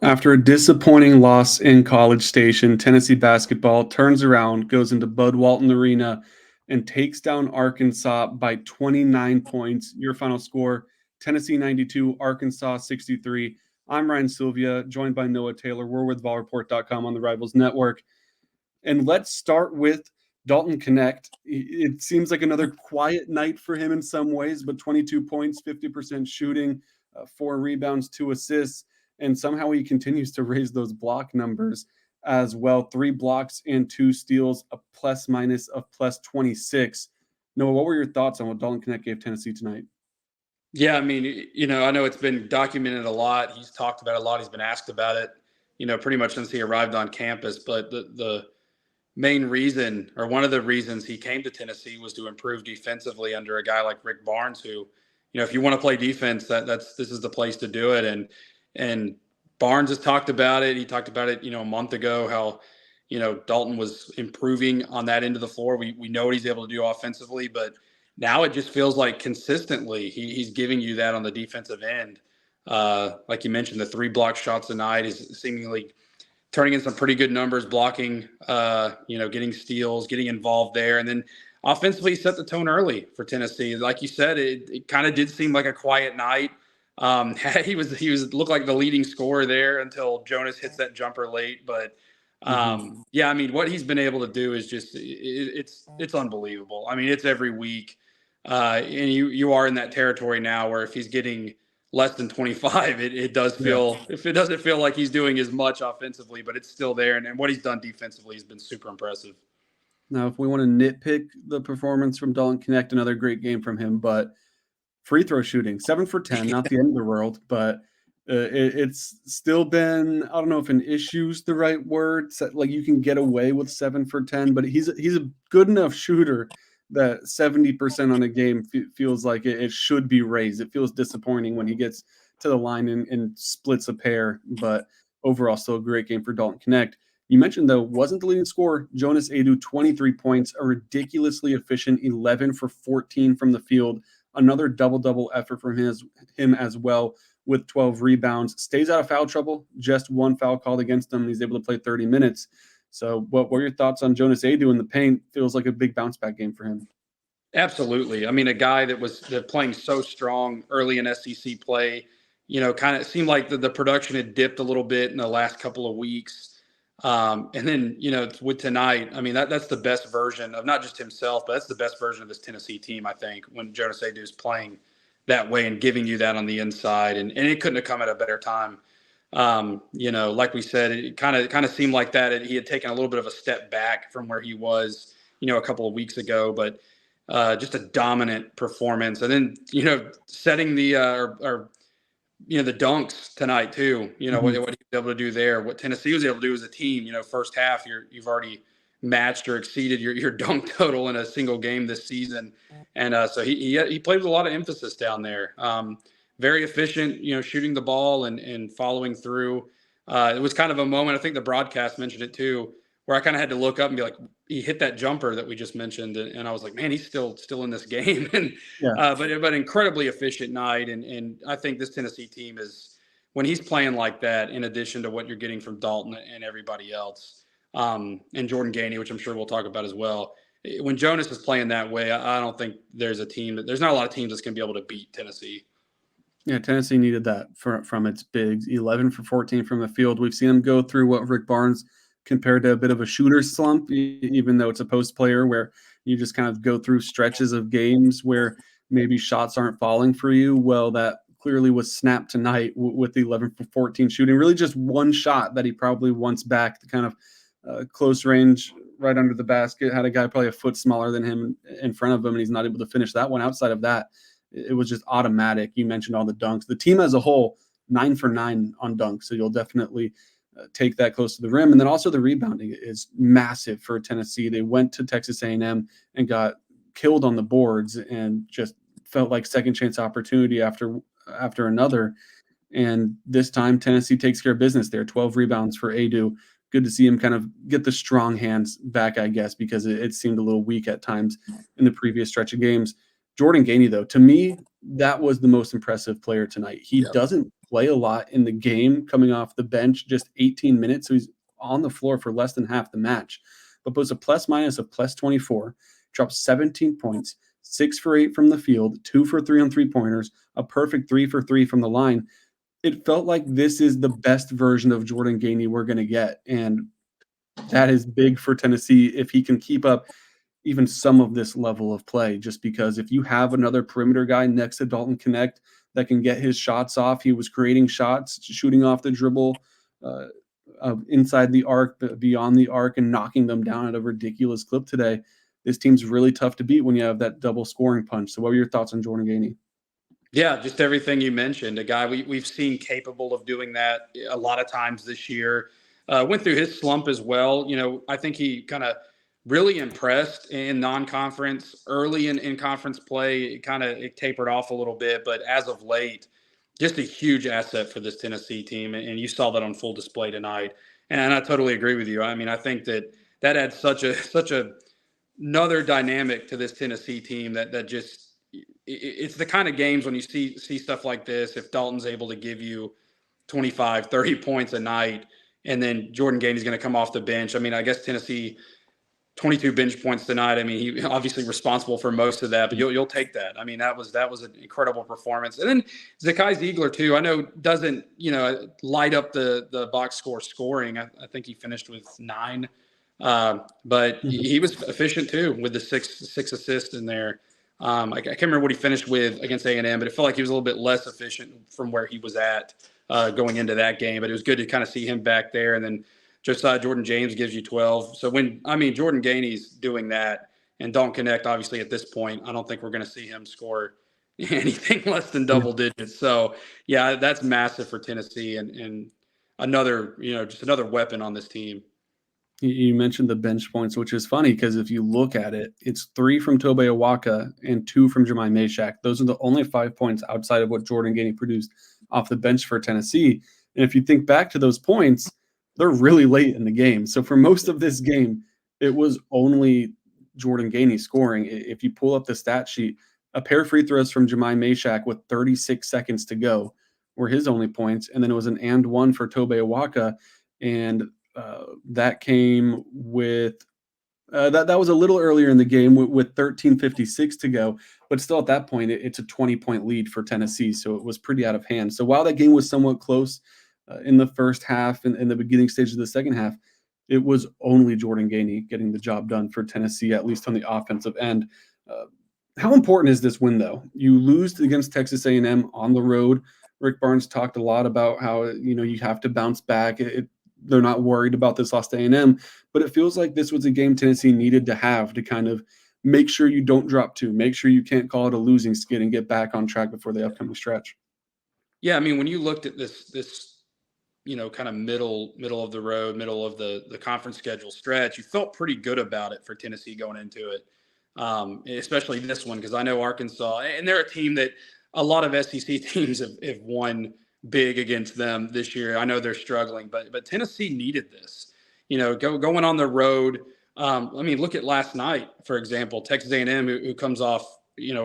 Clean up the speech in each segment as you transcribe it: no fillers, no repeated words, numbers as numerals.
After a disappointing loss in College Station, Tennessee basketball turns around, goes into Bud Walton Arena, and takes down Arkansas by 29 points. Your final score, Tennessee 92, Arkansas 63. I'm Ryan Sylvia, joined by Noah Taylor. We're with VolReport.com on the Rivals Network. And let's start with Dalton Connect. It seems like another quiet night for him in some ways, but 22 points, 50% shooting, 4 rebounds, 2 assists, and somehow he continues to raise those block numbers as well. 3 blocks and 2 steals, a plus minus of plus 26. Noah, what were your thoughts on what Dalton Connect gave Tennessee tonight? Yeah, I mean, I know it's been documented a lot. He's talked about it a lot. He's been asked about it, pretty much since he arrived on campus. But the main reason, or one of the reasons he came to Tennessee, was to improve defensively under a guy like Rick Barnes, who, if you want to play defense, this is the place to do it. And Barnes has talked about it. He talked about it, a month ago, how, Dalton was improving on that end of the floor. We know what he's able to do offensively, but now it just feels like consistently he's giving you that on the defensive end. Like you mentioned, the 3 block shots tonight is seemingly turning in some pretty good numbers, blocking, getting steals, getting involved there. And then offensively set the tone early for Tennessee. Like you said, it kind of did seem like a quiet night. He looked like the leading scorer there until Jonas hits that jumper late. But yeah, I mean, what he's been able to do is just it's unbelievable. I mean, it's every week. And you are in that territory now where if he's getting less than 25, it does feel, if it doesn't feel like he's doing as much offensively, but it's still there. And what he's done defensively has been super impressive. Now, if we want to nitpick the performance from Dalton Connect, another great game from him, but free throw shooting, 7 for 10, not the end of the world, but it's still been, I don't know if an issue's the right word. Like you can get away with 7 for 10, but he's a good enough shooter that 70% on a game feels like it should be raised. It feels disappointing when he gets to the line and splits a pair, but overall still a great game for Dalton Connect. You mentioned, though, wasn't the leading scorer. Jonas Adu, 23 points, a ridiculously efficient 11 for 14 from the field. Another double-double effort from him as well with 12 rebounds. Stays out of foul trouble, just 1 foul called against him. He's able to play 30 minutes. So what were your thoughts on Jonas Adu in the paint? Feels like a big bounce-back game for him. Absolutely. I mean, a guy that was playing so strong early in SEC play, kind of seemed like the production had dipped a little bit in the last couple of weeks. And then, with tonight, I mean, that's the best version of not just himself, but that's the best version of this Tennessee team, I think, when Jonas Adu is playing that way and giving you that on the inside. And it couldn't have come at a better time. Like we said, it kind of seemed like that he had taken a little bit of a step back from where he was, a couple of weeks ago, but just a dominant performance. And then, setting the the dunks tonight too, what he was able to do there, what Tennessee was able to do as a team, first half, you've already matched or exceeded your dunk total in a single game this season. And so he played with a lot of emphasis down there. Very efficient, shooting the ball and following through. It was kind of a moment, I think the broadcast mentioned it too, where I kind of had to look up and be like, he hit that jumper that we just mentioned. And I was like, man, he's still in this game. And, but incredibly efficient night. And I think this Tennessee team is, when he's playing like that, in addition to what you're getting from Dalton and everybody else, and Jordan Gainey, which I'm sure we'll talk about as well. When Jonas is playing that way, I don't think there's not a lot of teams that's going to be able to beat Tennessee. Yeah, Tennessee needed that from its bigs. 11 for 14 from the field. We've seen them go through what Rick Barnes compared to a bit of a shooter slump, even though it's a post player where you just kind of go through stretches of games where maybe shots aren't falling for you. Well, that clearly was snapped tonight with the 11 for 14 shooting. Really just one shot that he probably wants back, the kind of close range right under the basket. Had a guy probably a foot smaller than him in front of him, and he's not able to finish that one. Outside of that, it was just automatic. You mentioned all the dunks. The team as a whole, 9 for 9 on dunks, so you'll definitely take that close to the rim. And then also the rebounding is massive for Tennessee. They went to Texas A&M and got killed on the boards and just felt like second chance opportunity after another. And this time Tennessee takes care of business there. 12 rebounds for Adu. Good to see him kind of get the strong hands back, I guess, because it seemed a little weak at times in the previous stretch of games. Jordan Gainey, though, to me, that was the most impressive player tonight. He Yep. doesn't play a lot in the game coming off the bench, just 18 minutes. So he's on the floor for less than half the match, but puts a plus minus of plus 24, drops 17 points, 6 for 8 from the field, 2 for 3 on 3-pointers, a perfect 3 for 3 from the line. It felt like this is the best version of Jordan Gainey we're going to get. And that is big for Tennessee if he can keep up even some of this level of play, just because if you have another perimeter guy next to Dalton Connect that can get his shots off, he was creating shots, shooting off the dribble, uh, inside the arc, beyond the arc, and knocking them down at a ridiculous clip today. This team's really tough to beat when you have that double scoring punch. So what are your thoughts on Jordan Gainey? Yeah, just everything you mentioned. A guy we've seen capable of doing that a lot of times this year. Went through his slump as well. I think he kind of really impressed in non-conference. Early in conference play, it tapered off a little bit, but as of late, just a huge asset for this Tennessee team. And you saw that on full display tonight. And I totally agree with you. I mean, I think that adds such a another dynamic to this Tennessee team that just it's the kind of games when you see stuff like this. If Dalton's able to give you 25, 30 points a night, and then Jordan Gainey's going to come off the bench. I mean, I guess Tennessee 22 bench points tonight. I mean, he obviously responsible for most of that, but you'll take that. I mean, that was an incredible performance. And then Zakai Ziegler too. I know doesn't light up the box score scoring. I think he finished with 9, but he was efficient too with the six assists in there. I can't remember what he finished with against A&M, but it felt like he was a little bit less efficient from where he was at going into that game. But it was good to kind of see him back there. And then Josiah-Jordan gives you 12. So Jordan Gainey's doing that, and Dalton Connect, obviously at this point, I don't think we're going to see him score anything less than double digits. So yeah, that's massive for Tennessee and another, just another weapon on this team. You mentioned the bench points, which is funny because if you look at it, it's 3 from Tobe Awaka and 2 from Jemai Mashak. Those are the only 5 points outside of what Jordan Gainey produced off the bench for Tennessee. And if you think back to those points, they're really late in the game. So for most of this game, it was only Jordan Gainey scoring. If you pull up the stat sheet, a pair of free throws from Jemai Mashak with 36 seconds to go were his only points. And then it was an and one for Tobe Awaka. And that came with that was a little earlier in the game with 13:56 to go, but still at that point it's a 20-point lead for Tennessee, so it was pretty out of hand. So while that game was somewhat close in the first half and in the beginning stage of the second half, it was only Jordan Gainey getting the job done for Tennessee, at least on the offensive end. How important is this win, though? You lose against Texas A&M on the road. Rick Barnes talked a lot about how you have to bounce back. They're not worried about this loss to A&M, but it feels like this was a game Tennessee needed to have to kind of make sure you don't drop 2, make sure you can't call it a losing skid and get back on track before the upcoming stretch. Yeah, I mean, when you looked at this kind of middle of the road, middle of the conference schedule stretch, you felt pretty good about it for Tennessee going into it, especially this one, because I know Arkansas, and they're a team that a lot of SEC teams have won big against them this year. I know they're struggling, but Tennessee needed this. Going on the road. Look at last night, for example, Texas A&M, who comes off,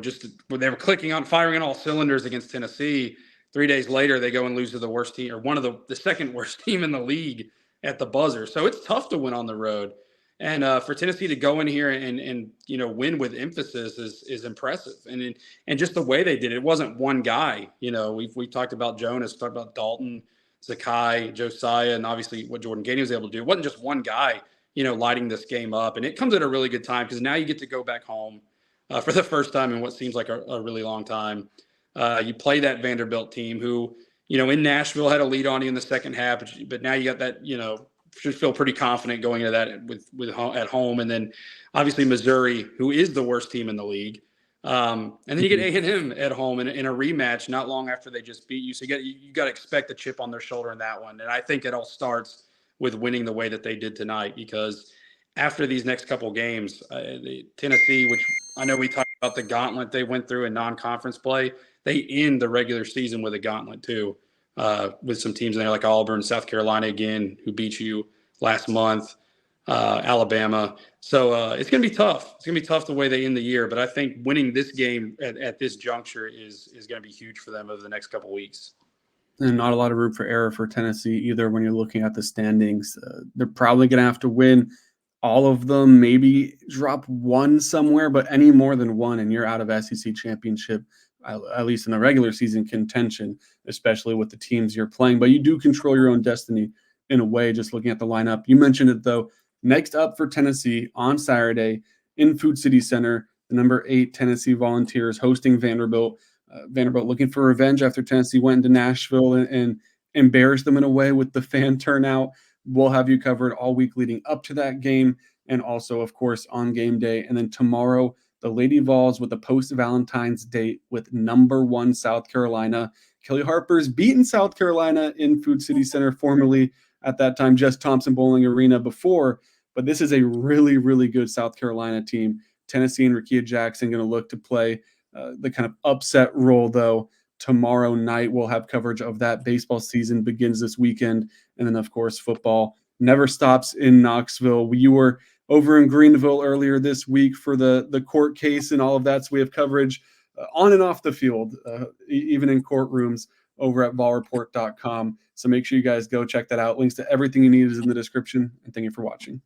just when they were firing on all cylinders against Tennessee. 3 days later, they go and lose to the worst team, or one of the second worst team in the league at the buzzer. So it's tough to win on the road. And for Tennessee to go in here and win with emphasis is impressive. And just the way they did it, it wasn't one guy. We talked about Jonas, talked about Dalton, Zakai, Josiah, and obviously what Jordan Gainey was able to do. It wasn't just one guy, lighting this game up. And it comes at a really good time because now you get to go back home for the first time in what seems like a really long time. You play that Vanderbilt team who, in Nashville had a lead on you in the second half, but now you got that, should feel pretty confident going into that with at home. And then obviously Missouri, who is the worst team in the league. And then you get A&M at home in a rematch not long after they just beat you. So you got to expect a chip on their shoulder in that one. And I think it all starts with winning the way that they did tonight, because after these next couple games, Tennessee, which I know we talked about the gauntlet they went through in non-conference play, they end the regular season with a gauntlet too. With some teams in there like Auburn, South Carolina again, who beat you last month. Alabama. So it's going to be tough. It's going to be tough the way they end the year. But I think winning this game at this juncture is going to be huge for them over the next couple of weeks. And not a lot of room for error for Tennessee either when you're looking at the standings. They're probably going to have to win all of them, maybe drop one somewhere, but any more than one, and you're out of SEC championship, at least in the regular season contention, especially with the teams you're playing. But you do control your own destiny in a way, just looking at the lineup. You mentioned it, though. Next up for Tennessee on Saturday in Food City Center, the number 8 Tennessee Volunteers hosting Vanderbilt. Vanderbilt looking for revenge after Tennessee went into Nashville and embarrassed them in a way with the fan turnout. We'll have you covered all week leading up to that game and also, of course, on game day. And then tomorrow, the Lady Vols with a post-Valentine's date with number 1 South Carolina. Kelly Harper's beaten South Carolina in Food City Center, formerly at that time just Thompson Bowling Arena before. But this is a really, really good South Carolina team. Tennessee and Rakia Jackson going to look to play the kind of upset role, though. Tomorrow night, we'll have coverage of that. Baseball season begins this weekend. And then, of course, football never stops in Knoxville. You were over in Greenville earlier this week for the court case and all of that. So we have coverage on and off the field, even in courtrooms over at VolReport.com. So make sure you guys go check that out. Links to everything you need is in the description. And thank you for watching.